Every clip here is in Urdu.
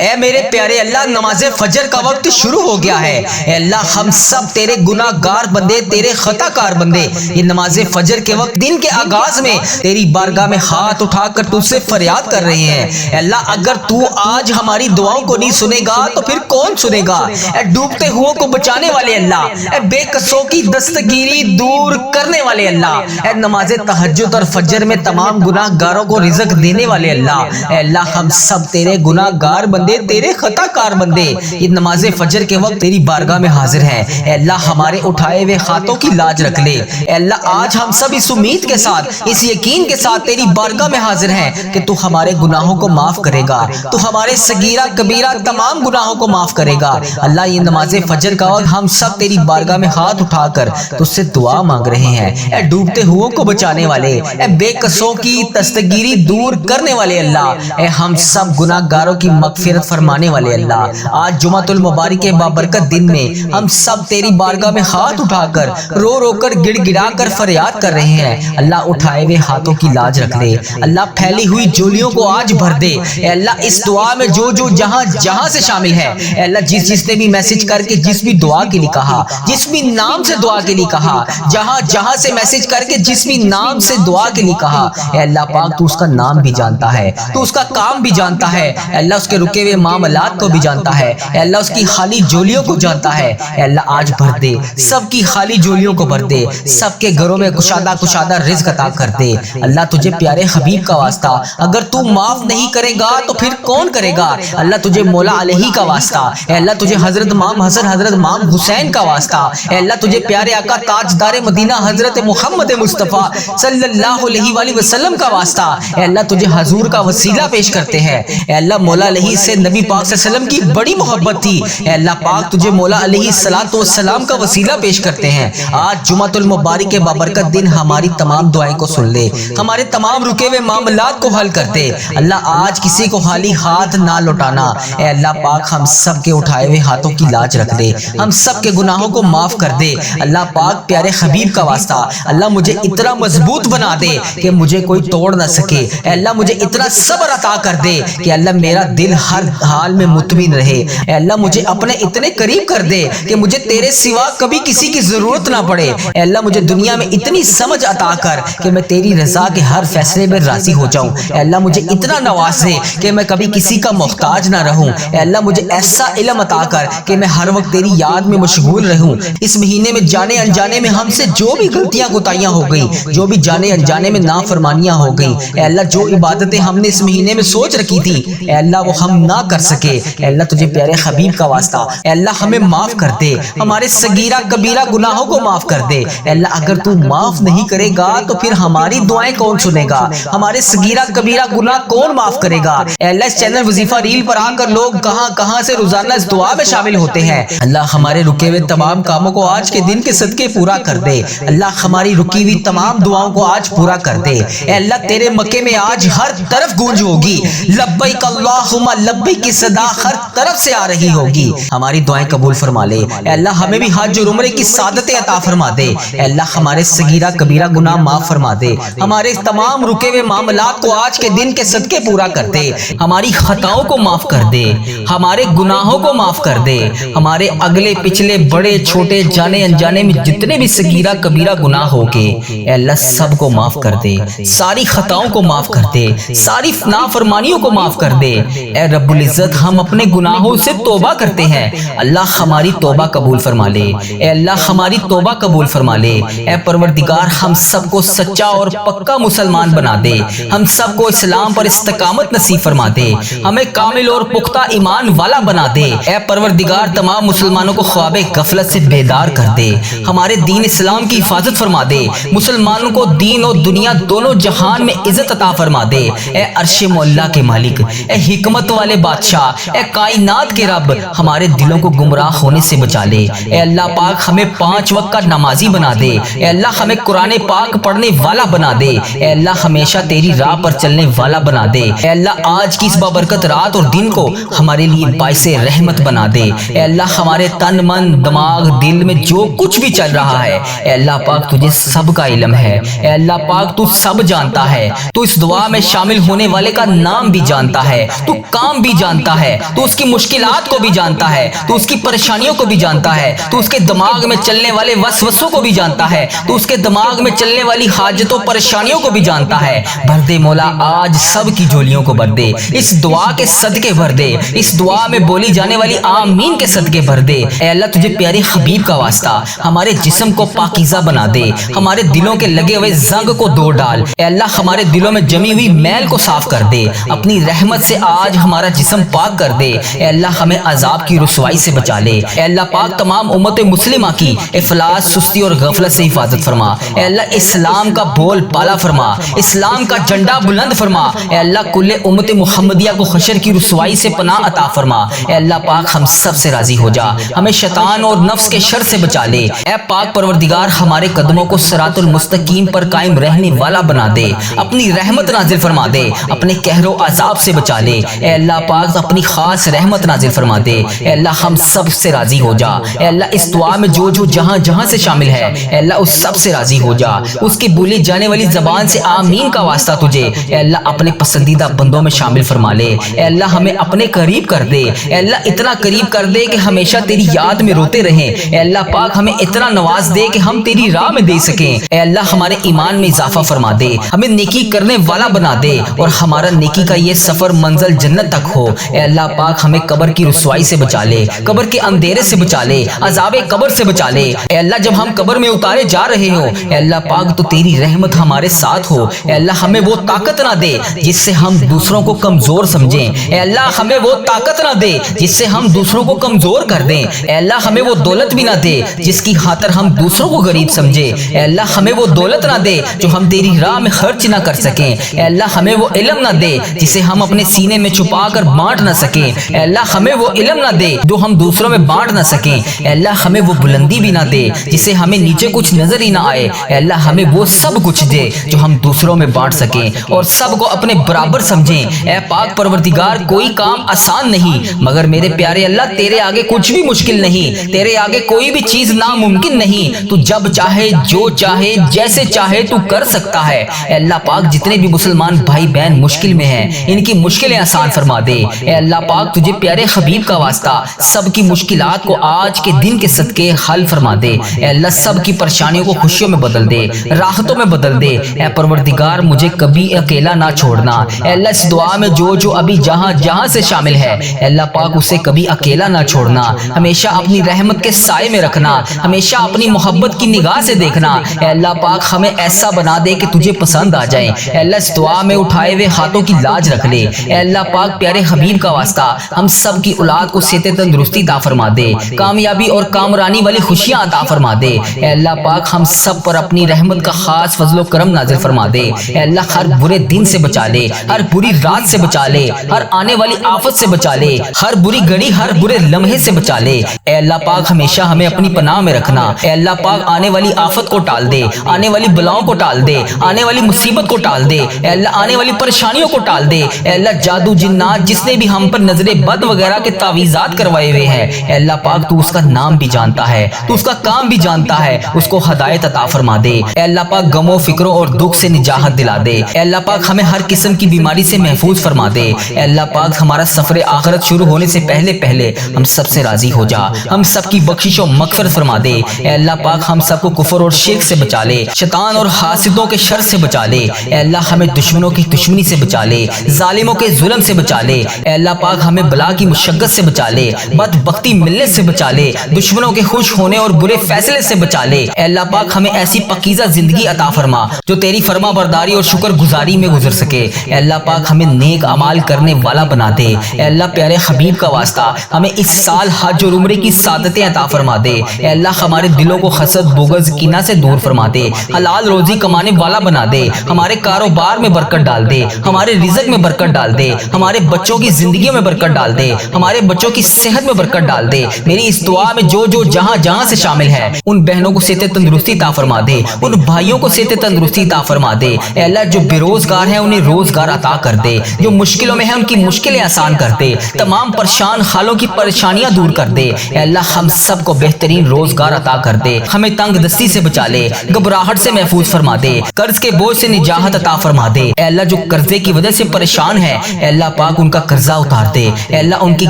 اے میرے پیارے اللہ، نماز فجر کا وقت شروع ہو گیا ہے۔ اے اللہ، ہم سب تیرے گناہ گار بندے، تیرے خطا کار بندے، یہ نماز فجر کے وقت دن کے آغاز میں تیری بارگاہ میں ہاتھ اٹھا کر تجھ سے فریاد کر رہے ہیں۔ اے اللہ، اگر تو آج ہماری دعاؤں کو نہیں سنے گا تو پھر کون سنے گا؟ اے ڈوبتے ہوئے کو بچانے والے اللہ، اے بے قصوں کی دستگیری دور کرنے والے اللہ، اے نماز تہجد اور فجر میں تمام گناہ گاروں کو رزق دینے والے اللہ، اے اللہ، ہم سب تیرے گناہ گار بندے، تیرے خطا کار بندے، یہ نماز فجر کے وقت تیری بارگاہ میں حاضر ہیں۔ اے اللہ، ہمارے اٹھائے ہوئے ہاتھوں کی لاج رکھ لے۔ اے اللہ، آج ہم سب اس امید کے ساتھ، اس یقین کے ساتھ تیری بارگاہ میں حاضر ہیں کہ تو ہمارے گناہوں کو معاف کرے گا، تو ہمارے صغیرہ کبیرہ تمام گناہوں کو معاف کرے گا۔ اللہ، یہ نماز فجر کا وقت ہم سب تیری بارگاہ میں ہاتھ اٹھا کر تجھ سے دعا مانگ رہے ہیں۔ اے ڈوبتے ہوئے کو بچانے والے، اے بے قصوں کی دستگیری دور کرنے والے اللہ، اے ہم سب گناہ گاروں کی مغفرت فرمانے والے اللہ، آج جمعہ المبارک کے بابرکت دن میں ہم سب تیری بارگاہ میں ہاتھ اٹھا کر رو رو کر گڑ گڑا کر فریاد کر رہے ہیں۔ اللہ، اٹھائے ہوئے ہاتھوں کی لاج رکھ لے۔ اللہ، پھیلی ہوئی جولیوں کو آج بھر دے۔ اے اللہ، اس دعا میں جو جو جہاں جہاں سے شامل ہے، اے اللہ، جس نے بھی میسج کر کے جس بھی دعا کے لیے کہا، جس بھی نام سے دعا کے لیے کہا، جہاں جہاں سے میسج کر کے جس بھی نام سے دعا کے لیے کہا، اے اللہ پاک، تو اس کا نام بھی جانتا ہے، تو اس کا کام بھی جانتا ہے، اے اللہ، اس کے رکے ہوئے معاملات کو بھی جانتا ہے، اے اللہ، اس کی خالی جولیوں کو جانتا ہے۔ اے اللہ، آج بھر دے، سب کی خالی جولیوں کو بھر دے، سب کے گھروں میں کشادہ کشادہ رزق عطا کر دے۔ اللہ، تجھے پیارے حبیب کا واسطہ، اگر تو معاف نہیں کرے گا تو پھر کون کرے گا؟ اللہ، تجھے مولا علیہ کا واسطہ، اے اللہ، تجھے حضرت امام حسن، حضرت امام حسین کا واسطہ، اے اللہ، تجھے پیارے آقا تاجدار مدینہ حضرت محمد مصطفیٰ صلی اللہ علیہ وآلہ وسلم کا واسطہ، اے اللہ، تجھے حضور کا وسیلہ پیش کرتے ہیں۔ اے اللہ، مولا علیہ سے نبی پاک صلی اللہ علیہ وسلم کی بڑی محبت تھی، اے اللہ پاک، تجھے مولا علیہ السلام کا وسیلہ پیش کرتے ہیں۔ آج جمعہ المبارک کے بابرکت دن ہماری تمام دعائیں کو سن لے، ہمارے تمام رکے ہوئے معاملات کو حل کر دے۔ اللہ، آج کسی کو خالی ہاتھ نہ لوٹانا، اے اللہ پاک، ہم سب کے اٹھائے ہوئے ہاتھوں کی لاج رکھ دے، ہم سب کے گناہوں کو معاف کر دے۔ اللہ پاک، پیارے حبیب کا واسطہ، اللہ، مجھے اتنا مضبوط بنا دے کہ مجھے کوئی توڑ نہ سکے۔ اے اللہ، مجھے اتنا صبر عطا کر دے کہ اللہ، میرا دل ہر حال میں مطمئن رہے۔ اے اللہ، مجھے اپنے اتنے قریب کر دے کہ مجھے تیرے سوا کبھی کسی کی ضرورت نہ پڑے۔ اے اللہ، مجھے دنیا میں اتنی سمجھ عطا کر کہ میں تیری رضا کے ہر فیصلے میں راضی ہو جاؤں۔ اے اللہ، مجھے اتنا نواز دے کہ میں کبھی کسی کا محتاج نہ رہوں۔ اے اللہ، مجھے ایسا علم عطا کر کہ میں ہر وقت تیری یاد میں مشغول رہوں۔ اس مہینے میں جانے انجانے میں ہم سے جو بھی غلطیاں کوتاہیاں ہو گئیں، جو بھی جانے انجانے میں نافرمانیاں ہو گئیں، اے اللہ، جو عبادتیں ہم نے اس مہینے میں سوچ رکھی تھی، اے اللہ، وہ ہم نہ کر سکے۔ اے اللہ، تجھے پیارے حبیب کا واسطہ، اے اللہ، ہمیں معاف کر دے، ہمارے صغیرہ کبیرہ گناہوں کو معاف کر دے۔ اے اللہ، اگر تو معاف نہیں کرے گا تو پھر ہماری دعائیں کون سنے گا؟ ہمارے صغیرہ کبیرہ گناہ کون معاف کرے گا؟ اے اللہ، اس چینل وظیفہ ریل پر آ کر لوگ کہاں کہاں سے روزانہ اس دعا میں شامل ہوتے ہیں۔ اللہ، ہمارے رکے ہوئے تمام کاموں کو آج کے دن کے صدقے پورا کر دے۔ اللہ، ہماری رکی ہوئی تمام دعاؤں کو آج پورا کر دے۔ اے اللہ، تیرے مکے میں آج ہر طرف گونج ہوگی، لبیک اللہم لبیک کی صدا ہر طرف سے آ رہی ہوگی۔ ہماری دعائیں قبول فرما لے۔ اے اللہ، ہمیں بھی حج اور عمرے کی سعادتیں عطا فرما دے۔ اے اللہ، ہمارے صغیرہ کبیرہ گناہ معاف فرما دے، ہمارے تمام رکے ہوئے معاملات کو آج کے دن کے صدقے پورا کر دے، ہماری خطاؤں کو معاف کر دے، ہمارے گناہوں کو معاف کر دے، ہمارے اگلے پچھلے بڑے چھوٹے جانے انجانے میں جتنے بھی صغیرہ کبیرہ گناہ ہو گے، اے اللہ، سب کو معاف کر دے، ساری خطاؤں کو معاف کر دے، ساری نافرمانیوں کو معاف کر دے۔ اے رب العزت، ہم اپنے گناہوں سے توبہ کرتے ہیں، اللہ ہماری توبہ قبول فرما لے۔ اے اللہ، ہماری توبہ قبول فرما لے۔ اے پروردگار، ہم سب کو سچا اور پکا مسلمان بنا دے، ہم سب کو اسلام پر استقامت نصیب فرما دے، ہمیں کامل اور پختہ ایمان والا بنا دے۔ اے پروردگار، تمام مسلمانوں کو خواب غفلت سے بیدار کر دے، ہمارے دین اسلام کی حفاظت فرما دے، مسلمانوں کو دین اور دنیا دونوں جہان میں عزت عطا فرما دے۔ اے عرش مولا کے مالک، اے حکمت والے بادشاہ، اے کائنات کے رب، ہمارے دلوں کو گمراہ ہونے سے بچا لے۔ اے اللہ پاک، ہمیں 5 وقت کا نمازی بنا دے۔ اے اللہ، ہمیں قرآن پاک پڑھنے والا بنا دے۔ اے اللہ، ہمیشہ تیری راہ پر چلنے والا بنا دے۔ اے اللہ، آج کی اس بابرکت رات اور دن کو ہمارے لیے باعث رحمت بنا دے۔ اے اللہ، ہمارے تن من دماغ دل میں جو کچھ بھی چل رہا ہے، اے اللہ پاک، تجھے سب کا علم ہے۔ اے اللہ پاک، تو سب جانتا ہے، تو اس دعا میں شامل ہونے والے کا نام بھی جانتا ہے، تو کام بھی بھی جانتا ہے، تو اس کی مشکلات کو بھی جانتا ہے، تو اس کی پریشانیوں کو بھی جانتا ہے، تو اس کے دماغ میں چلنے والے وسوسوں کو بھی جانتا ہے، تو اس کے دماغ میں چلنے والی حاجتوں پریشانیوں کو بھی جانتا ہے۔ بھر دے مولا آج سب کی جھولیوں کو بھر دے، اس دعا کے صدقے بھر دے، اس دعا میں بولی جانے والی آمین کے صدقے بھر دے۔ اے اللہ تجھے پیارے حبیب کا واسطہ ہمارے جسم کو پاکیزہ بنا دے، ہمارے دلوں کے لگے ہوئے زنگ کو دو ڈال۔ اے اللہ ہمارے دلوں میں جمی ہوئی میل کو صاف کر دے، اپنی رحمت سے آج ہمارا جسم پاک کر دے۔ اے اللہ ہمیں عذاب کی رسوائی سے بچا لے۔ اے اللہ پاک تمام امت مسلمہ کی افلاس، سستی اور غفلت سے حفاظت فرما۔ اے اللہ اسلام کا بول بالا فرما، اسلام کا جھنڈا بلند فرما۔ اے اللہ کل امت محمدیہ کو حشر کی رسوائی سے پناہ عطا فرما۔ اے اللہ پاک ہم سب سے راضی ہو جا، ہمیں شیطان اور نفس کے شر سے بچا لے۔ اے پاک پروردگار ہمارے قدموں کو صراط المستقیم پر قائم رہنے والا بنا دے، اپنی رحمت نازل فرما دے، اپنے قہر و عذاب سے بچا لے۔ اے اللہ پاک اپنی خاص رحمت نازل فرما دے۔ اے اللہ ہم سب سے راضی ہو جا۔ اے اللہ اس دعا میں جو جہاں جہاں سے شامل ہے، اے اللہ اس سب سے راضی ہو جا۔ اس کی بولی جانے والی زبان سے آمین کا واسطہ تجھے اے اللہ اپنے پسندیدہ بندوں میں شامل فرما لے۔ اے اللہ ہمیں اپنے قریب کر دے، اے اللہ اتنا قریب کر دے کہ ہمیشہ تیری یاد میں روتے رہیں۔ اے اللہ پاک ہمیں اتنا نواز دے کہ ہم تیری راہ میں دے سکیں۔ اے اللہ ہمارے ایمان میں اضافہ فرما دے، ہمیں نیکی کرنے والا بنا دے، اور ہمارا نیکی کا یہ سفر منزل جنت تک ہو۔ اے اللہ پاک ہمیں قبر کی رسوائی سے بچا لے، قبر کے اندھیرے سے بچا لے، عذاب قبر سے بچا لے۔ اے اللہ جب ہم قبر میں اتارے جا رہے ہو، اے اللہ پاک تو تیری رحمت ہمارے ساتھ ہو۔ اے اللہ ہمیں وہ طاقت نہ دے جس سے ہم دوسروں کو کمزور سمجھیں۔ اے اللہ ہمیں وہ طاقت نہ دے جس سے ہم دوسروں کو کمزور کر دیں۔ اے اللہ ہمیں وہ دولت بھی نہ دے جس کی خاطر ہم دوسروں کو غریب سمجھے۔ اے اللہ ہمیں وہ دولت نہ دے جو ہم تیری راہ میں خرچ نہ کر سکیں۔ اے اللہ ہمیں وہ علم نہ دے جسے ہم اپنے سینے میں چھپا کر بانٹ نہ سکیں۔ اے اللہ ہمیں وہ علم نہ دے جو ہم دوسروں میں بانٹ نہ سکیں۔ اے اللہ ہمیں وہ بلندی بھی نہ دے جسے ہمیں نیچے کچھ نظر ہی نہ آئے۔ اے اللہ ہمیں وہ سب کچھ دے جو ہم دوسروں میں بانٹ سکیں اور سب کو اپنے برابر سمجھیں۔ اے پاک پروردگار کوئی کام آسان نہیں، مگر میرے پیارے اللہ تیرے آگے کچھ بھی مشکل نہیں، تیرے آگے کوئی بھی چیز ناممکن نہیں۔ تو جب چاہے، جو چاہے، جیسے چاہے تو کر سکتا ہے۔ اے اللہ پاک جتنے بھی مسلمان بھائی بہن مشکل میں ہیں، ان کی مشکلیں آسان فرما دے۔ اے اللہ پاک تجھے پیارے حبیب کا واسطہ سب کی مشکلات کو آج کے دن کے صدقے حل فرما دے۔ اے اللہ سب کی پریشانیوں کو خوشیوں میں بدل دے، راحتوں میں بدل دے۔ اے پروردگار مجھے کبھی اکیلا نہ چھوڑنا۔ اے اللہ اس دعا میں جو ابھی جہاں جہاں سے شامل ہے، اے اللہ پاک اسے کبھی اکیلا نہ چھوڑنا، ہمیشہ اپنی رحمت کے سائے میں رکھنا، ہمیشہ اپنی محبت کی نگاہ سے دیکھنا۔ اے اللہ پاک ہمیں ایسا بنا دے کہ تجھے پسند آ جائے۔ اے اللہ اس دعا میں اٹھائے ہوئے ہاتھوں کی لاج رکھ لے۔ اے اللہ پاک پیارے حبیب کا واسطہ ہم سب کی اولاد کو صحت تندرستی عطا فرما دے، کامیابی اور کامرانی والی خوشیاں عطا فرما دے۔ اے اللہ پاک ہم سب پر اپنی رحمت کا خاص فضل و کرم نازل فرما دے۔ اے اللہ ہر برے دن سے بچا لے، ہر بری رات سے بچا لے، ہر آنے والی آفت سے بچا لے، ہر بری گھڑی، ہر برے لمحے سے بچا لے۔ اے اللہ پاک ہمیشہ ہمیں اپنی پناہ میں رکھنا۔ اے اللہ پاک آنے والی آفت کو ٹال دے، آنے والی بلاؤں کو ٹال دے، آنے والی مصیبت کو ٹال دے۔ اے اللہ آنے والی پریشانیوں کو ٹال دے۔ اے اللہ جادو جنات جس نے بھی ہم پر نظر بد وغیرہ کے تعویذات کروائے ہوئے ہیں، اے اللہ پاک تو اس کا نام بھی جانتا ہے، تو اس کا کام بھی جانتا ہے، اس کو ہدایت عطا فرما دے۔ اے اللہ پاک غموں فکروں اور دکھ سے نجات دلا دے۔ اے اللہ پاک ہمیں ہر قسم کی بیماری سے محفوظ فرما دے۔ اے اللہ پاک ہمارا سفر آخرت شروع ہونے سے پہلے ہم سب سے راضی ہو جا، ہم سب کی بخشش و مغفرت فرما دے۔ اے اللہ پاک ہم سب کو کفر اور شرک سے بچا لے، شیطان اور حاسدوں کے شر سے بچا لے۔ اے اللہ ہمیں دشمنوں کی دشمنی سے بچا لے، ظالموں کے ظلم سے بچا لے۔ اے اللہ پاک ہمیں بلا کی مشقت سے بچا لے، بدبختی ملنے سے بچا لے، دشمنوں کے خوش ہونے اور برے فیصلے سے بچا لے۔ اے اللہ پاک ہمیں ایسی پاکیزہ زندگی عطا فرما جو تیری فرما برداری اور شکر گزاری میں گزر سکے۔ اے اللہ پاک ہمیں نیک اعمال کرنے والا بنا دے۔ اے اللہ پیارے حبیب کا واسطہ ہمیں اس سال حج اور عمرے کی سعادتیں عطا فرما دے۔ اے اللہ ہمارے دلوں کو حسد، بغض، کینہ سے دور فرما دے، حلال روزی کمانے والا بنا دے، ہمارے کاروبار میں برکت ڈال دے، ہمارے رزق میں برکت ڈال دے، ہمارے بچوں کی زندگیوں میں برکت ڈال دے، ہمارے بچوں کی صحت میں برکت ڈال دے۔ میری اس دعا میں جو جہاں جہاں سے شامل ہے ان بہنوں کو صحت تندرستی عطا فرما دے، ان بھائیوں کو صحت تندرستی عطا فرما دے۔ اے اللہ جو بے روزگار ہیں انہیں روزگار عطا کر دے، جو مشکلوں میں ہیں ان کی مشکلیں آسان کر دے، تمام پریشان حالوں کی پریشانیاں دور کر دے۔ اے اللہ ہم سب کو بہترین روزگار عطا کر دے، ہمیں تنگ دستی سے بچا لے، گھبراہٹ سے محفوظ فرما دے، قرض کے بوجھ سے نجات عطا فرما دے۔ اے اللہ جو قرضے کی وجہ سے پریشان ہے، اے اللہ پاک ان ان کا قرضہ اتار دے، اے اللہ ان کی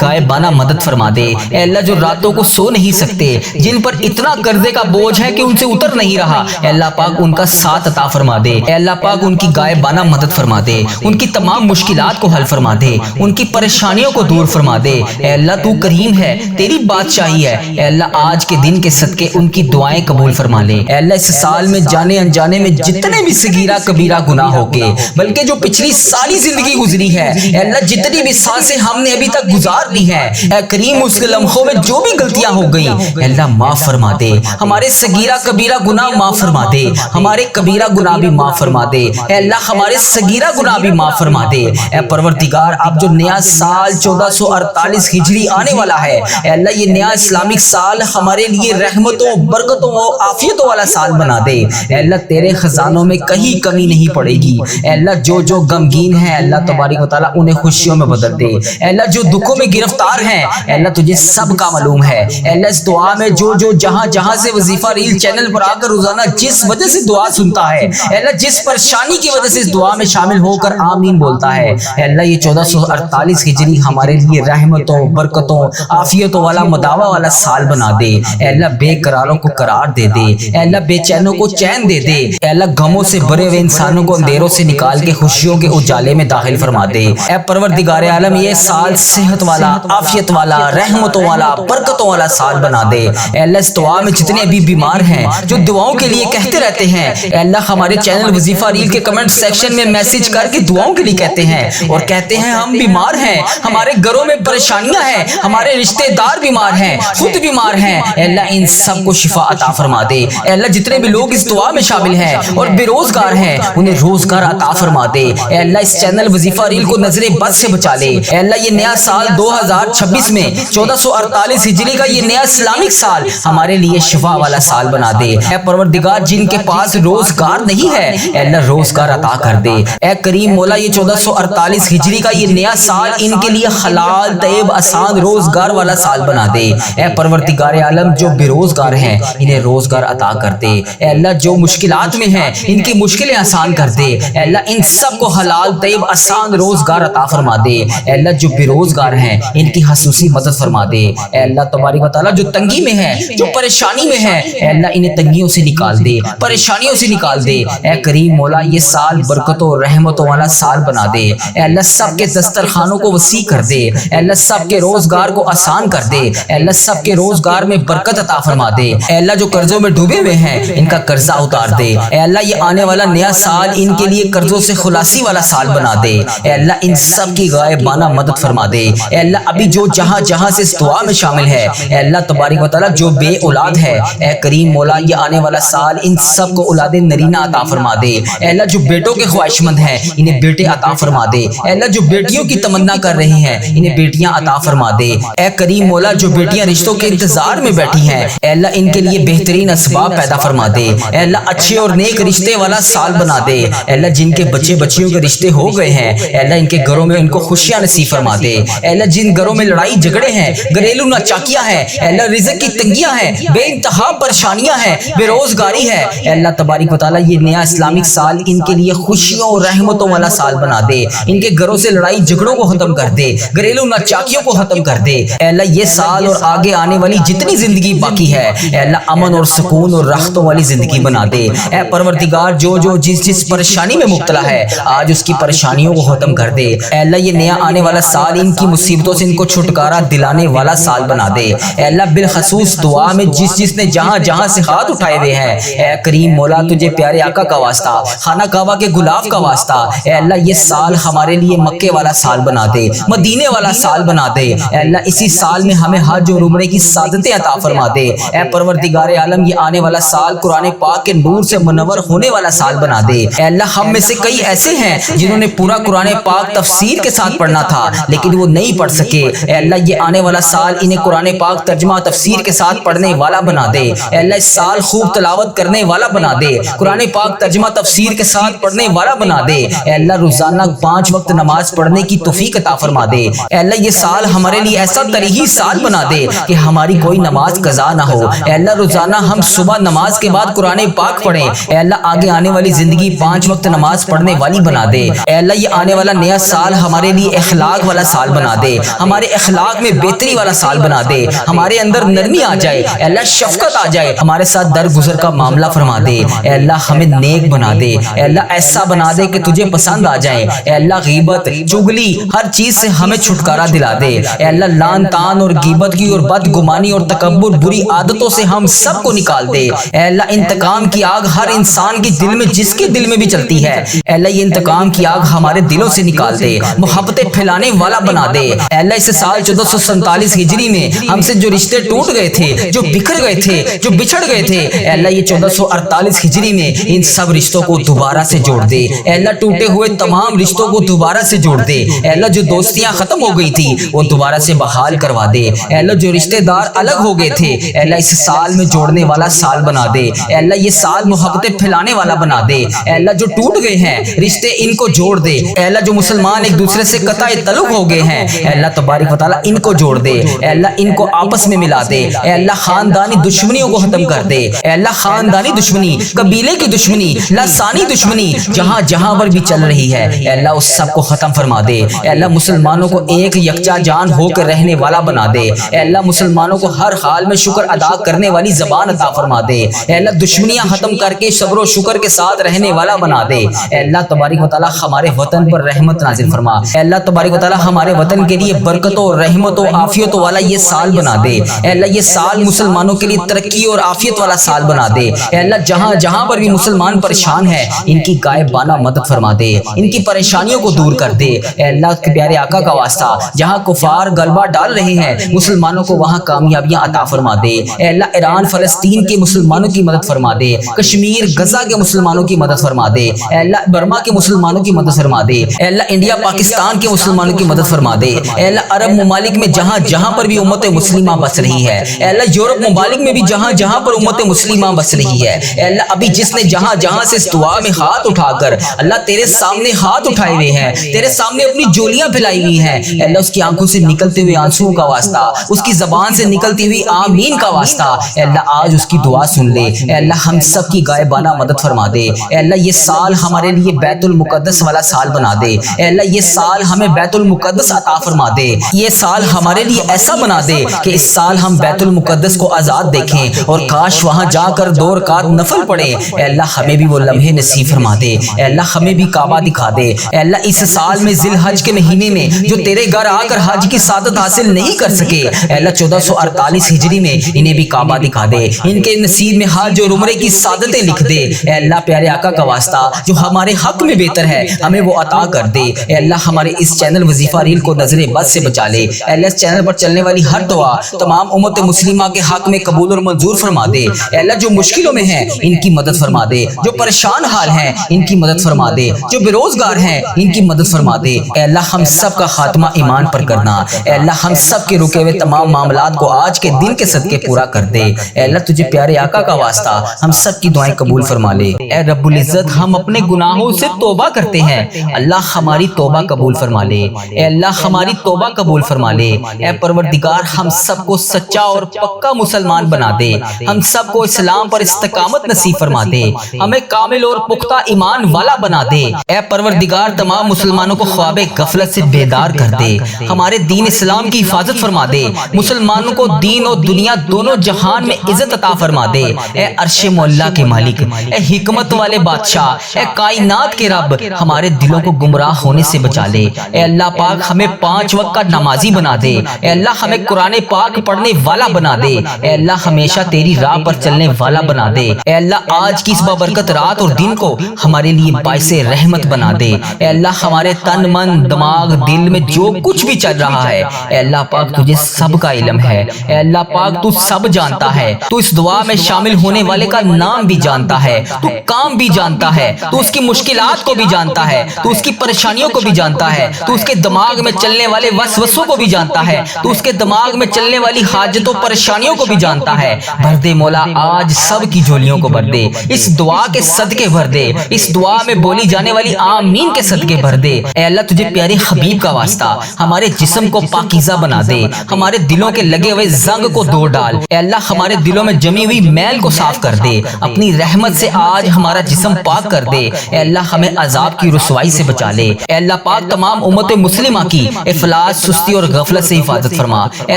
غائبانہ مدد فرما دے، اے اللہ جو راتوں کو سو نہیں سکتے، جن پر اتنا قرضے کا بوجھ ہے کہ ان سے اتر نہیں رہا، اے اللہ پاک ان کا ساتھ عطا فرما دے، اے اللہ پاک ان کی غائبانہ مدد فرما دے، ان کی تمام مشکلات کو حل فرما دے، ان کی پریشانیوں کو دور فرما دے، اے اللہ تو کریم ہے، تیری بادشاہی ہے، اے اللہ آج کے دن کے صدقے ان کی دعائیں قبول فرما لے، اے اللہ اس سال میں جانے انجانے میں جتنے بھی صغیرہ کبیرہ گناہ ہو گئے، بلکہ جو پچھلی ساری زندگی گزری ہے، اے اللہ جتنی بھی سانسیں ہم نے ابھی تک گزار لی ہیں، اے کریم اس لمحوں میں جو بھی غلطیاں ہو گئی، اے اللہ معاف فرما دے، ہمارے صغیرہ کبیرہ گناہ معاف فرما دے، ہمارے کبیرہ گناہ بھی معاف فرما دے، اے اللہ ہمارے صغیرہ گناہ بھی معاف فرما دے، اے پروردگار اب جو نیا سال 1448 ہجری آنے والا ہے، اے اللہ یہ نیا اسلامک سال ہمارے لیے رحمتوں، برکتوں اور عافیتوں والا سال بنا دے، اے اللہ تیرے خزانوں میں کہیں کمی نہیں پڑے گی، اے اللہ جو غمگین ہیں اللہ تبارک و تعالیٰ انہیں خوشیوں میں بدل دے، اے اللہ جو دکھوں میں گرفتار ہیں اے اللہ تجھے سب کا معلوم ہے، اے اللہ اس دعا میں جو جہاں سے وظیفہ ریل چینل پر آ کر روزانہ جس وجہ سے دعا سنتا ہے، اے اللہ جس پریشانی کی وجہ سے اس دعا میں شامل ہو کر آمین بولتا ہے، اے اللہ یہ 1448 ہجری ہمارے لیے رحمتوں، برکتوں، عافیتوں والا مداوا والا سال بنا دے، اے اللہ بے قراروں کو قرار دے دے، اے اللہ بے چینوں کو چین دے دے، اے اللہ غموں سے بھرے ہوئے انسانوں کو اندھیروں سے نکال کے خوشیوں کے اجالے میں داخل فرما دے، اے پروردگار عالم یہ سال صحت والا، عافیت والا، رحمتوں والا، برکتوں والا سال بنا دے، اے اللہ اس دعا میں جتنے ابھی بیمار ہیں جو دعاؤں کے لیے کہتے رہتے ہیں، اے اللہ ہمارے چینل وظیفہ ریل کے کمنٹ سیکشن میں میسج کر کے دعاؤں کے لیے کہتے ہیں اور کہتے ہیں ہم بیمار ہیں، ہمارے گھروں میں پریشانیاں ہیں، ہمارے رشتہ دار بیمار ہیں، خود بیمار ہیں، اے اللہ ان سب کو شفا عطا فرما دے، اے اللہ جتنے بھی لوگ اس دعا میں شامل ہیں اور بے روزگار ہیں انہیں روزگار عطا فرما دے، اے اللہ اس چینل وظیفہ ریل کو نظر بد سے بچا لے، اے اللہ یہ نیا سال 2026 میں 1448 ہجری کا یہ نیا اسلامک سال ہمارے لیے شفا والا سال بنا دے، اے پروردگار جن کے پاس روزگار نہیں ہے اے اللہ روزگار عطا کر دے، اے کریم مولا یہ 1448 ہجری کا یہ نیا سال ان کے لیے حلال، طیب، آسان روزگار والا سال بنا دے، اے پروردگار عالم جو بے روزگار ہیں انہیں روزگار عطا کر دے، اے اللہ جو مشکلات میں ہیں ان کی مشکلیں آسان کر دے، اے اللہ ان سب کو حلال، طیب، آسان روزگار عطا فرما دے، اے اللہ جو بے روزگار ہیں ان کی خصوصی مدد فرما دے، اے اللہ تبارک و تعالیٰ جو تنگی میں ہے، جو پریشانی میں ہے اے اللہ انہیں تنگیوں سے نکال دے، پریشانیوں سے نکال دے، اے کریم مولا یہ سال برکتوں رحمتوں والا سال بنا دے، اے اللہ سب کے دسترخوانوں کو وسیع کر دے، اے اللہ سب کے روزگار کو آسان کر دے، اے اللہ سب کے روزگار میں برکت عطا فرما دے، اے اللہ جو قرضوں میں ڈوبے ہوئے ہیں ان کا قرضہ اتار دے، اے اللہ یہ آنے والا نیا سال ان کے لیے قرضوں سے خلاصی والا سال بنا دے، اے اللہ ان سب کی غائبانہ مدد فرما دے، اے اللہ ابھی جو جہاں سے اس دعا میں شامل ہے اے اللہ تبارک و تعالیٰ جو بے اولاد ہے اے کریم مولا یہ آنے والا سال ان سب کو اولاد نرینہ عطا فرما دے، اے اللہ جو بیٹوں کے خواہش مند ہیں انہیں بیٹے عطا فرما دے، اے اللہ جو بیٹیوں کی تمنا کر رہی ہیں انہیں بیٹیاں عطا فرما دے، اے کریم مولا جو بیٹیاں رشتوں کے انتظار میں بیٹھی ہیں اے اللہ ان کے لیے بہترین اسباب پیدا فرما دے، اے اللہ اچھے اور نیک رشتے والا سال بنا دے، اے اللہ جن کے بچے بچیوں کے رشتے ہو گئے ہیں اے اللہ ان کے گھروں میں ان کو خوشیاں نصیب فرما دے، اے اللہ جن گھروں میں لڑائی جھگڑے ہیں، گھریلو ناچاکیاں ہیں اے اللہ رزق کی تنگیاں ہیں، بے انتہا پریشانیاں ہیں، بے روزگاری ہے اے اللہ تبارک و تعالیٰ یہ نیا اسلامک سال ان کے لیے خوشیوں اور رحمتوں والا سال بنا دے، ان کے گھروں سے لڑائی جھگڑوں کو ختم کر دے، گھریلو ناچاکیوں کو ختم کر دے، اے اللہ یہ سال اور آگے آنے والی جتنی زندگی باقی ہے اے اللہ امن اور سکون اور راحتوں والی زندگی بنا دے، اے پروردگار جو جس پریشانی میں مبتلا ہے آج اس کی پریشانیوں کو ختم کر دے، اے اللہ یہ نیا آنے والا سال ان کی مصیبتوں سے ان کو چھٹکارا دلانے والا سال بنا دے، اے اللہ بالخصوص دعا میں جس نے جہاں سے ہاتھ اٹھائے ہوئے ہیں اے کریم مولا تجھے پیارے آقا کا واسطہ، خانہ کعبہ کے غلاف کا واسطہ اے اللہ یہ سال ہمارے لیے مکے والا سال بنا دے، مدینے والا سال بنا دے، اے اللہ اسی سال میں ہمیں حج اور عمرے کی سعادتیں عطا فرما دے، اے پروردگار عالم یہ آنے والا سال قرآن پاک کے نور سے منور ہونے والا سال بنا دے، اے اللہ ہم میں سے کئی ایسے ہیں جنہوں نے پورا قرآن پاک تفسیر کے ساتھ پڑھنا تھا لیکن وہ نہیں پڑھ سکے، اے اللہ یہ آنے والا سال انہیں قرآن پاک ترجمہ تفسیر کے ساتھ پڑھنے والا بنا دے، اے اللہ اس سال خوب تلاوت کرنے والا بنا دے، قرآن پاک ترجمہ تفسیر کے ساتھ پڑھنے والا بنا دے، اے اللہ روزانہ 5 وقت نماز پڑھنے کی توفیق عطا فرما دے، اے اللہ یہ سال ہمارے لیے ایسا ترہی سال بنا دے کہ ہماری کوئی نماز قضا نہ ہو، اے اللہ روزانہ ہم صبح نماز کے بعد قرآن پاک پڑھیں، اے اللہ آگے آنے والی زندگی 5 وقت نماز پڑھنے والی بنا دے، اے اللہ یہ آنے والا نیا سال ہمارے ہمارے لیے اخلاق والا سال بنا دے، ہمارے اخلاق میں بہتری والا سال بنا دے، ہمارے اندر نرمی آ جائے، اے اللہ شفقت آ جائے، ہمارے ساتھ درگزر کا معاملہ فرما دے، اے اللہ ہمیں نیک بنا دے، اے اللہ ایسا بنا دے کہ تجھے پسند آ جائے، اے اللہ غیبت چغلی ہر چیز سے ہمیں چھٹکارا دلا دے، اے اللہ لان تان اور غیبت کی اور بدگمانی اور تکبر بری عادتوں سے ہم سب کو نکال دے، اے اللہ انتقام کی آگ ہر انسان کے دل میں جس کے دل میں بھی چلتی ہے، اے اللہ یہ انتقام کی آگ ہمارے دلوں سے نکال دے، محبتیں پھیلانے والا بنا دے، اے اللہ اس سال 1447 ہجری میں ہم سے جو رشتے ٹوٹ گئے تھے، جو بکھر گئے تھے، جو بچھڑ گئے تھے، اے اللہ یہ 1448 ہجری میں ان سب رشتوں کو دوبارہ سے جوڑ دے، اے اللہ ٹوٹے ہوئے تمام رشتوں کو دوبارہ سے جوڑ دے، اے اللہ جو دوستیاں ختم ہو گئی تھی وہ دوبارہ سے بحال کروا دے، اے اللہ جو رشتہ دار الگ ہو گئے تھے، اے اللہ اس سال میں جوڑنے والا سال بنا دے، اے اللہ یہ سال محبتیں پھیلانے والا بنا دے، اے اللہ جو ٹوٹ گئے ہیں رشتے ان کو جوڑ دے، اے اللہ جو مسلمان ایک دوسرے سے قطع تعلق ہو گئے ہیں، اے اللہ تبارک و تعالی ان کو جوڑ دے، اے اللہ ان کو آپس میں ملا دے، اے اللہ خاندانی دشمنیوں کو ختم کر دے، اے اللہ خاندانی دشمنی، قبیلے کی دشمنی، لسانی دشمنی جہاں جہاں پر بھی چل رہی ہے، اے اللہ اس سب کو ختم فرما دے، اے اللہ مسلمانوں کو ایک یکجا جان ہو کر رہنے والا بنا دے، اے اللہ مسلمانوں کو ہر حال میں شکر ادا کرنے والی زبان عطا فرما دے، اے اللہ دشمنیاں ختم کر کے صبر و شکر کے ساتھ رہنے والا بنا دے، اے اللہ تبارک و تعالی ہمارے وطن پر رحمت نازل فرما، اے اللہ تبارک و تعالی ہمارے وطن کے لیے برکتوں رحمتوں عافیتوں والا یہ سال بنا دے، اے اللہ یہ سال مسلمانوں کے لیے ترقی اور عافیت والا سال بنا دے، اے اللہ جہاں جہاں پر بھی مسلمان پریشان ہے ان کی غائبانہ مدد فرما دے، ان کی پریشانیوں کو دور کر دے، اے اللہ کے پیارے آقا کا واسطہ جہاں کفار غلبہ ڈال رہے ہیں مسلمانوں کو وہاں کامیابیاں عطا فرما دے، اے اللہ ایران فلسطین کے مسلمانوں کی مدد فرما دے، کشمیر غزہ کے مسلمانوں کی مدد فرما دے، اے اللہ برما کے مسلمانوں کی مدد فرما دے، اے اللہ انڈیا پاکستان کے مسلمانوں کی مدد فرما دے، اے اللہ عرب ممالک میں جہاں جہاں پر بھی امت مسلمہ بس رہی ہے، اے اللہ یورپ ممالک میں بھی جہاں جہاں پر امت مسلمہ بس رہی ہے، اے اللہ ابھی جس نے جہاں جہاں سے اس دعا میں ہاتھ اٹھا کر اللہ تیرے سامنے ہاتھ اٹھائے ہوئے ہیں، تیرے سامنے اپنی جولیاں پھیلائی ہوئی ہیں، اے اللہ اس کی آنکھوں سے نکلتے ہوئے آنسوؤں کا واسطہ، اس کی زبان سے نکلتی ہوئی آمین کا واسطہ، اے اللہ آج اس کی دعا سن لے، اے اللہ ہم سب کی غائبانہ مدد فرما دے، اے اللہ یہ سال ہمارے لیے بیت المقدس والا سال بنا دے، اے اللہ یہ سال ہمیں بیت المقدس عطا فرما دے، یہ سال ہمارے لیے ایسا بنا دے کہ اس سال ہم بیت المقدس کو آزاد دیکھیں اور کاش وہاں جا کر 2 رکعت نفل پڑھیں، اے اللہ ہمیں بھی وہ لمحے نصیب فرما دے، اے اللہ ہمیں بھی کعبہ دکھا دے، اے اللہ اس سال میں ذی الحج کے مہینے میں جو تیرے گھر آ کر حج کی سعادت حاصل نہیں کر سکے، اے اللہ 1448 ہجری میں انہیں بھی کعبہ دکھا دے، ان کے نصیب میں حج اور عمرے کی سعادتیں لکھ دے، اے اللہ پیارے آقا کا واسطہ جو ہمارے حق میں بہتر ہے ہمیں وہ عطا کر دے، اے اللہ ہمارے اس چینل وظیفہ ریل کو نظر بد سے بچا لے، اے اللہ اس چینل پر چلنے والی ہر دعا تمام امت مسلمہ کے حق میں قبول اور منظور فرما دے، اے اللہ جو مشکلوں میں ہیں ان کی مدد فرما دے، جو پریشان حال ہیں ان کی مدد فرما دے، جو بے روزگار ہیں ان کی مدد فرما دے، اے اللہ ہم سب کا خاتمہ ایمان پر کرنا، اے اللہ ہم سب کے رکے ہوئے تمام معاملات کو آج کے دن کے صدقے پورا کر دے، اے اللہ تجھے پیارے آقا کا واسطہ ہم سب کی دعائیں قبول فرما لے، اے رب العزت ہم اپنے گناہوں سے توبہ کرتے ہیں، اللہ ہماری توبہ قبول فرما لے، اے اللہ ہماری توبہ قبول فرما لے، اے پروردگار ہم سب کو سچا اور پکا مسلمان بنا دے، ہم سب کو اسلام پر استقامت نصیب فرما دے، ہمیں کامل اور پختہ ایمان والا بنا دے، اے پروردگار تمام مسلمانوں کو خواب غفلت سے بیدار کر دے، ہمارے دین اسلام کی حفاظت فرما دے، مسلمانوں کو دین اور دنیا دونوں جہان میں عزت عطا فرما دے، اے عرش مولا کے مالک، اے حکمت والے بادشاہ، اے کائنات کے رب ہمارے دلوں کو گمراہ ہونے سے بچا لے، اے اللہ پاک ہمیں 5 وقت کا نمازی بنا دے، اے اللہ ہمیں قرآن پاک پڑھنے والا بنا دے، اے اللہ ہمیشہ تیری راہ پر چلنے والا بنا دے، اے اللہ آج کی اس بابرکت رات اور دن کو ہمارے لیے باعث رحمت بنا دے، اے اللہ ہمارے تن من دماغ دل میں جو کچھ بھی چل رہا ہے اے اللہ پاک تجھے سب کا علم ہے، اے اللہ پاک تو سب جانتا ہے، تو اس دعا میں شامل ہونے والے کا نام بھی جانتا ہے، تو کام بھی جانتا ہے، تو اس کی مشکلات کو بھی جانتا ہے، تو اس کی پریشانیوں کو بھی جانتا ہے، تو اس کے دماغ میں چلنے والے وسوسوں کو بھی جانتا ہے، تو اس کے دماغ میں چلنے والی حاجتوں پریشانیوں کو بھی جانتا ہے، بھر دے مولا آج سب کی جھولیوں کو بھر دے، اس دعا کے صدقے بھر دے، اس دعا میں بولی جانے والی آمین کے صدقے بھر دے، اے اللہ تجھے پیارے حبیب کا واسطہ ہمارے جسم کو پاکیزہ بنا دے، ہمارے دلوں کے لگے ہوئے زنگ کو دور ڈال، اے اللہ ہمارے دلوں میں جمی ہوئی میل کو صاف کر دے، اپنی رحمت سے آج ہمارا جسم پاک کر دے، اے اللہ ہمیں عذاب کی رسوائی سے بچا لے، اے اللہ پاک تمام امت مسلمہ کی افلاس، سستی اور غفلت سے حفاظت فرما۔ اے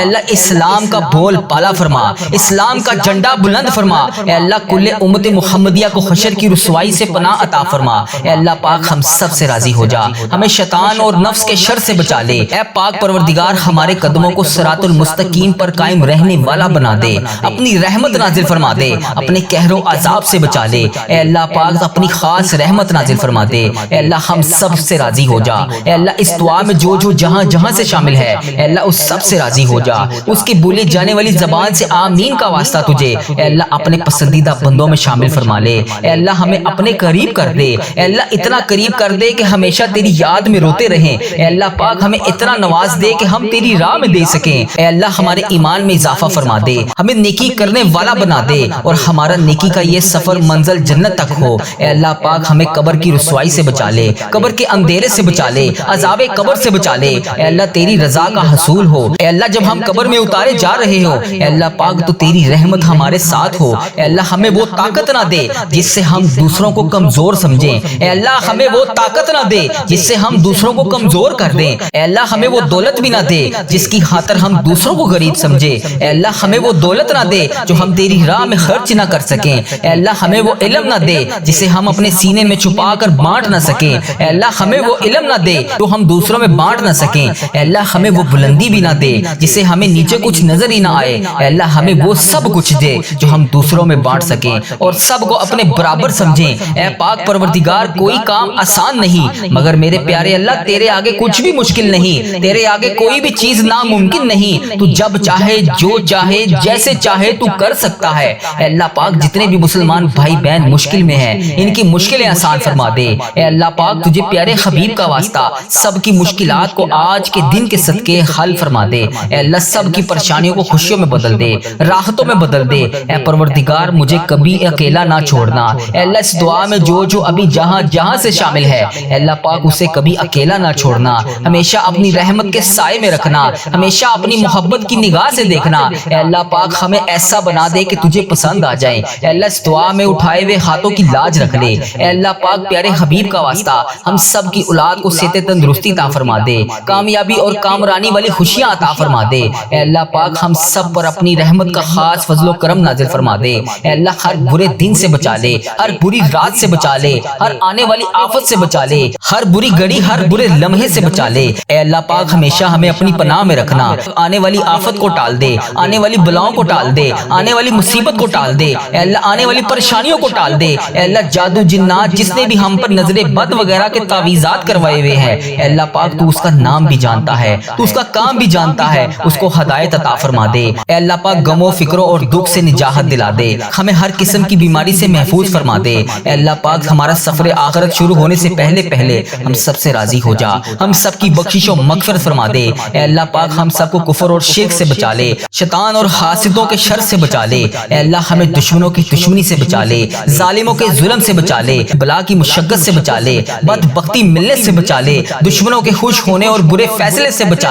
اللہ اسلام کا بول بالا فرما، اسلام کا جھنڈا بلند فرما۔ اے اللہ کل امت محمدیہ کو حشر کی رسوائی سے پناہ عطا فرما۔ اے اللہ پاک ہم سب سے راضی ہو جا، ہمیں شیطان اور نفس کے شر سے بچا لے۔ اے پاک پروردگار ہمارے قدموں کو صراط المستقیم پر قائم رہنے والا بنا دے، اپنی رحمت نازل فرما دے، اپنے قہر و عذاب سے بچا لے۔ اے اللہ پاک اپنی خاص رحمت نازل فرما دے۔ اے اللہ ہم سب سے راضی ہو جا۔ اے اللہ اس دعا میں جو جہاں جہاں سے شامل ہے، اے اللہ اس سب سے راضی ہو جا۔ اس کی بولی جانے والی زبان سے آمین کا واسطہ تجھے اے اللہ اپنے پسندیدہ بندوں میں شامل فرما لے۔ اے اللہ ہمیں اپنے قریب کر دے، اے اللہ اتنا قریب کر دے کہ ہمیشہ تیری یاد میں روتے رہیں۔ اے اللہ پاک ہمیں اتنا نواز دے کہ ہم تیری راہ میں دے سکیں۔ اے اللہ ہمارے ایمان میں اضافہ فرما دے، ہمیں نیکی کرنے والا بنا دے، اور ہمارا نیکی کا یہ سفر منزل جنت تک ہو۔ اے اللہ پاک ہمیں قبر کی رسوائی سے بچا لے، قبر کے اندھیرے سے بچا لے، عذاب قبر سے بچا لے۔ اے اللہ تیری رضا کا حصول ہو۔ اے اللہ جب ہم قبر میں اتارے جا رہے ہو، اے اللہ پاک تو تیری رحمت ہمارے ساتھ ہو۔ اے اللہ ہمیں وہ طاقت نہ دے جس سے ہم دوسروں کو کمزور سمجھیں۔ اے اللہ ہمیں وہ طاقت نہ دے جس سے ہم دوسروں کو کمزور کر دیں۔ اے اللہ ہمیں وہ دولت بھی نہ دے جس کی خاطر ہم دوسروں کو غریب سمجھے۔ اے اللہ ہمیں وہ دولت نہ دے جو ہم تیری راہ میں خرچ نہ کر سکیں۔ اے اللہ ہمیں وہ علم نہ دے جسے ہم اپنے سینے میں چھپا کر بانٹ نہ سکیں۔ اے اللہ ہمیں وہ علم نہ دے جو ہم دوسروں میں بانٹ نہ سکیں۔ اے اللہ ہمیں وہ بلندی بھی نہ دے جسے ہمیں نیچے کچھ نظر ہی نہ آئے۔ اے اللہ ہمیں وہ سب کچھ دے جو ہم دوسروں میں بانٹ سکیں اور سب کو اپنے برابر سمجھیں۔ اے پاک پروردگار کوئی کام آسان نہیں، مگر میرے پیارے اللہ تیرے آگے کچھ بھی مشکل نہیں، تیرے آگے کوئی بھی چیز ناممکن نہیں۔ تو جب چاہے، جو چاہے، جیسے چاہے تو کر سکتا ہے۔ اے اللہ پاک جتنے بھی مسلمان بھائی بہن مشکل میں ہیں، ان کی مشکلیں آسان فرما دے۔ اے اللہ پاک تجھے پیارے حبیب کا واسطہ سب کی مشکلات کو آج کے دن کے صدقے حل فرما دے۔ اے اللہ سب کی پریشانیوں کو خوشیوں میں بدل دے، راحتوں میں بدل دے۔ اے پروردگار مجھے کبھی اکیلا نہ چھوڑنا۔ اے اللہ اس دعا میں جو ابھی جہاں جہاں سے شامل ہے، اے اللہ پاک اسے کبھی اکیلا نہ چھوڑنا، ہمیشہ اپنی رحمت کے سائے میں رکھنا، ہمیشہ اپنی محبت کی نگاہ سے دیکھنا۔ اے اللہ پاک ہمیں ایسا بنا دے کہ تجھے پسند آ جائے۔ اے اللہ اس دعا میں اٹھائے ہوئے ہاتھوں کی لاج رکھ لے۔ اے اللہ پاک پیارے حبیب کا واسطہ ہم سب کی اولاد کو صحت تندرستی عطا فرما دے، کامیابی اور کامرانی والی خوشیاں عطا فرما دے۔ اے اللہ پاک ہم سب پر اپنی رحمت کا خاص فضل و کرم نازل فرما دے۔ اے اللہ ہر برے دن سے بچا لے، ہر بری رات سے بچا لے، ہر آنے والی آفت سے بچا لے، ہر بری گھڑی، ہر برے لمحے سے بچا لے۔ اے اللہ پاک ہمیشہ ہمیں اپنی پناہ میں رکھنا، آنے والی آفت کو ٹال دے، آنے والی بلاؤں کو ٹال دے، آنے والی مصیبت کو ٹال دے۔ اے اللہ آنے والی پریشانیوں کو ٹال دے۔ اے اللہ جادو جنات جس نے بھی ہم پر نظر بد وغیرہ کے تعویذات کروائے ہوئے ہیں، اے اللہ پاک تو اس کا نام بھی جانتا ہے، تو اس کا کام بھی جانتا ہے، اس کو ہدایت عطا فرما دے۔ اے اللہ پاک غموں فکروں اور دکھ سے نجات دلا دے، ہمیں ہر قسم کی بیماری سے محفوظ فرما دے۔ اے اللہ پاک ہمارا سفر آخرت شروع ہونے سے پہلے ہم سب سے راضی ہو جا، ہم سب کی بخشش و مغفرت فرما دے۔ اے اللہ پاک ہم سب کو کفر اور شرک سے بچا لے، شیطان اور حاسدوں کے شر سے بچا لے۔ اے اللہ ہمیں دشمنوں کی دشمنی سے بچا لے، ظالموں کے ظلم سے بچا لے، بلا کی مشقت سے بچا لے، بدبختی ملنے سے بچا لے، دشمنوں کے خوش ہونے اور برے فیصلے سے بچا